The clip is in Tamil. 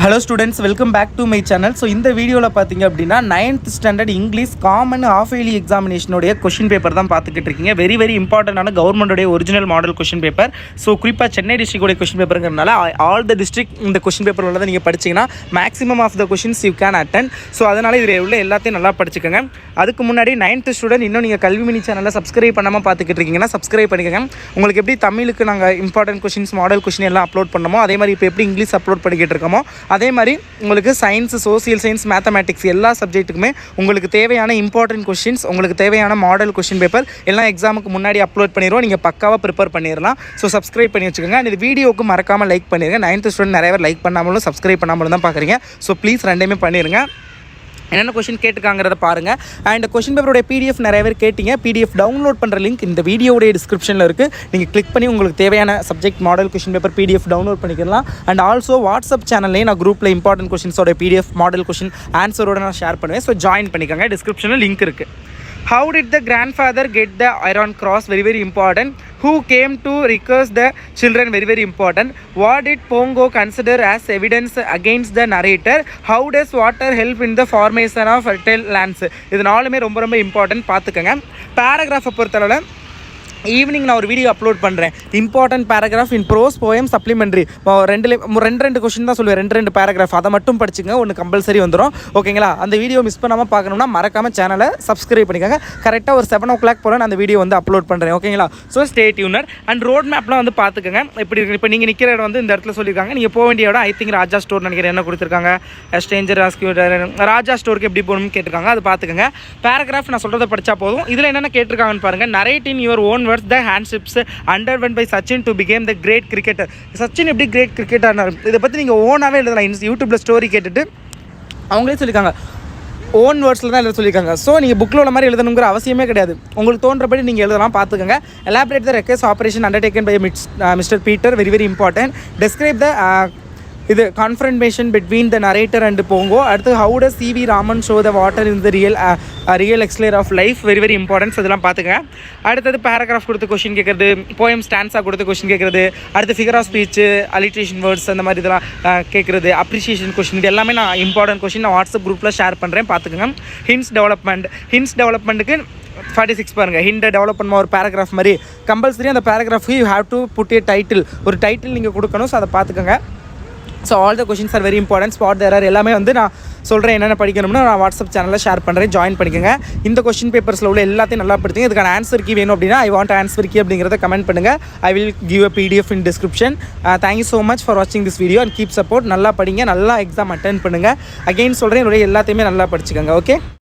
Hello students, welcome back to my channel. So இந்த வீடியோவில் பார்த்தீங்க அப்படின்னா 9th standard English common half yearly எக்ஸாமினேஷனுடைய கொஷின் பேப்பர் தான் பார்த்துக்கிட்டு இருக்கீங்க. வெரி இம்பார்ட்டண்டான கவர்மெண்டோடைய original model question paper. So குறிப்பாக சென்னை டிஸ்ட்ரிக்டோடைய கொஷின் பேப்பருங்கிறதுனால ஆல் த டிஸ்ட்ரிக்ட் இந்த கொஷின் பேப்பர் உள்ளதை நீங்கள் படிச்சிங்கன்னா maximum of the questions you can attain. So அதனால் இதில் உள்ள எல்லாத்தையும் நல்லா படிச்சுக்கோங்க. அதுக்கு முன்னாடி 9th ஸ்டூடெண்ட் இன்னும் நீங்கள் கல்விமணி சேனலில் சப்ஸ்கிரைப் பண்ணாமல் பார்த்துக்கிட்டு இருக்கீங்கன்னா சப்ஸ்கிரைப் பண்ணிக்கோங்க. உங்களுக்கு எப்படி தமிழுக்கு நாங்கள் இம்பார்ட்டன்ட் கொஷின்ஸ் மாடல் கொஷின் எல்லாம் அப்லோட் பண்ணமோ அதே மாதிரி இப்போ எப்படி இங்கிலீஷ் அப்லோட் பண்ணிக்கிட்டு இருக்கோமோ அதே மாதிரி உங்களுக்கு சயின்ஸ், சோசியல் சயின்ஸ், மேத்தமேட்டிக்ஸ் எல்லா சப்ஜெக்ட்டுக்குமே உங்களுக்கு தேவையான இம்பார்ட்டன்ட் கொஷின்ஸ், உங்களுக்கு தேவையான மாடல் கொஷின் பேப்பர் எல்லாம் எக்ஸாமுக்கு முன்னாடி அப்லோட் பண்ணிடுவோம். நீங்கள் பக்காவாக ப்ரிப்பேர் பண்ணிடலாம். ஸோ சப்ஸ்கிரைப் பண்ணி வச்சுக்கோங்க. இந்த வீடியோவுக்கு மறக்காமல் லைக் பண்ணிடுங்க. 9th ஸ்டூடெண்ட் நிறைய பேர் லைக் பண்ணாமலும் சப்ஸ்கிரைப் பண்ணாமலும் தான் பார்க்குறீங்க. ஸோ ப்ளீஸ் ரெண்டையுமே பண்ணிடுங்க. என்னென்ன கொஷின் கேட்டுக்காங்கிறத பாருங்கள். அண்ட் கொஷின் பேப்பருடைய பிடிஎஃப் நிறைய பேர் கேட்டிங்க. பிடிஎஃப் டவுன்லோட் பண்ணுற லிங்க் இந்த வீடியோடைய டிஸ்கிரிப்ஷனில் இருக்குது. நீங்கள் கிளிக் பண்ணி உங்களுக்கு தேவையான subject model question paper PDF download பண்ணிக்கலாம். அண்ட் ஆல்சோ வாட்ஸ்அப் சேனல்லேயே நான் குரூப்பில் இம்பார்ட்டன்ட் கொஷின்ஸோட பிடிஎஃப் மாடல் கொஷின் ஆன்சரோட நான் ஷேர் பண்ணுவேன். ஸோ ஜாயின் பண்ணிக்கோங்க. டிஸ்கிரிப்ஷனில் லிங்க் இருக்குது. How did the grandfather get the iron cross? Very important. Who came to recurse the children? Very important. What did Pongo consider as evidence against the narrator? How does water help in the formation of fertile lands? இது நாலுமே ரொம்ப இம்பார்ட்டன்ட். பார்த்துக்கோங்க. பேராகிராஃபை பொறுத்தளவில் ஈவினிங் நான் ஒரு வீடியோ அப்லோட் பண்ணுறேன். இம்பார்ட்டன்ட் பேராகிராஃப் இன் ப்ரோஸ் போயம் சப்ளிமெண்ட்ரி. ரெண்டு கொஷின் தான் சொல்லுவேன். ரெண்டு பேராகிராஃப் அதை மட்டும் படிச்சுங்க. ஒன்று கம்பல்சரி வந்துடும். ஓகேங்களா? அந்த வீடியோ மிஸ் பண்ணாமல் பார்க்கணும்னா மறக்காமல் சேனலை சப்ஸ்கிரைப் பண்ணிக்கோங்க. கரெக்டாக ஒரு 7 o'clock போல் நான் அந்த வீடியோ வந்து அப்லோட் பண்ணுறேன். ஓகேங்களா? So stay tuned. And road மேப்லாம் வந்து பார்த்துக்கோங்க. எப்படி இருக்குது இப்போ நீங்கள் நிற்கிற இடம் வந்து இந்த இடத்துல சொல்லியிருக்காங்க. நீங்கள் போக வேண்டிய இடம் ஐ திங்க் ராஜா ஸ்டோர் நினைக்கிறேன். என்ன கொடுத்துருக்காங்க? ஸ்ட்ரேஞ்சர் ராஜா ஸ்டோருக்கு எப்படி போகணும்னு கேட்டிருக்காங்க. அது பார்த்துக்கோங்க. பேராகிராஃப் நான் சொல்கிறத படித்தா போதும். இதில் என்னென்ன கேட்டிருக்காங்கன்னு பாருங்கள். Narrate in your own the handships underwent by Sachin to become the great cricketer. Sachin எப்படி கிரேட் கிரிக்கெட்டர் இதை பற்றி நீங்கள் ஓனாகவே எழுதலாம். யூடியூப்பில் ஸ்டோரி கேட்டுட்டு அவங்களே சொல்லியிருக்காங்க. ஓன் வேர்ட்ஸில் தான் எழுத சொல்லியிருக்காங்க. ஸோ நீங்கள் புக்கில் உள்ள மாதிரி எழுதணுங்கிற அவசியமே கிடையாது. உங்களுக்கு தோன்றபடி நீங்கள் எழுதலாம். பார்த்துக்கோங்க. Elaborate the request operation undertaken by Mr Peter. Very important. Describe the இது confrontation between the narrator and Bongo. அடுத்து how does C V Raman show the water in the real explorer of life. Very importance. இதெல்லாம் பார்த்துங்க. அடுத்தது பேராகிராஃப் கொடுத்து கொஷின் கேட்குறது, போயம் ஸ்டான்ஸாக கொடுத்து கொஷின் கேட்குறது, அடுத்து figure of speech, alliteration words அந்த மாதிரி இதெல்லாம் கேட்குறது, அப்ரிஷியேஷன் கொஷின். இது எல்லாமே நான் இம்பார்ட்டன்ட் கொஷின் நான் வாட்ஸ்அப் குரூப்பில் ஷேர் பண்ணுறேன். பார்த்துக்கோங்க. ஹிண்ட்ஸ் டெவலப்மெண்ட்டுக்கு 46 பாருங்கள். ஹிண்ட் டெவலப் பண்ணுமா ஒரு பேராகிராஃப் மாதிரி கம்பல்சரி. அந்த பேராகிராஃப்க்கு you have to put a title. ஒரு டைட்டில் நீங்கள் கொடுக்கணும். ஸோ அதை பார்த்துக்கோங்க. So all the questions are very important. Spot there எல்லாமே வந்து நான் சொல்கிறேன். என்னென்ன படிக்கணும்னு நான் வாட்ஸ்அப் சேனலில் ஷேர் பண்ணுறேன். ஜாயின் பண்ணிக்கோங்க. இந்த கொஷின் பேப்பர்ஸில் உள்ள எல்லாத்தையும் நல்லா படித்துங்க. இதுக்கான ஆன்சர் கீ வேணும் அப்படின்னா ஐ வாண்ட் ஆன்சர் கீ அப்படிங்கிறத கமெண்ட் பண்ணுங்கள். I will give a PDF in description. Thank you so much for வாட்சிங் this video and keep support. நல்லா படிங்க. நல்லா எக்ஸாம் அட்டென்ட் பண்ணுங்கள். அகெயின் சொல்கிறேன், என்னுடைய எல்லாத்தையுமே நல்லா படிச்சுக்கோங்க. ஓகே.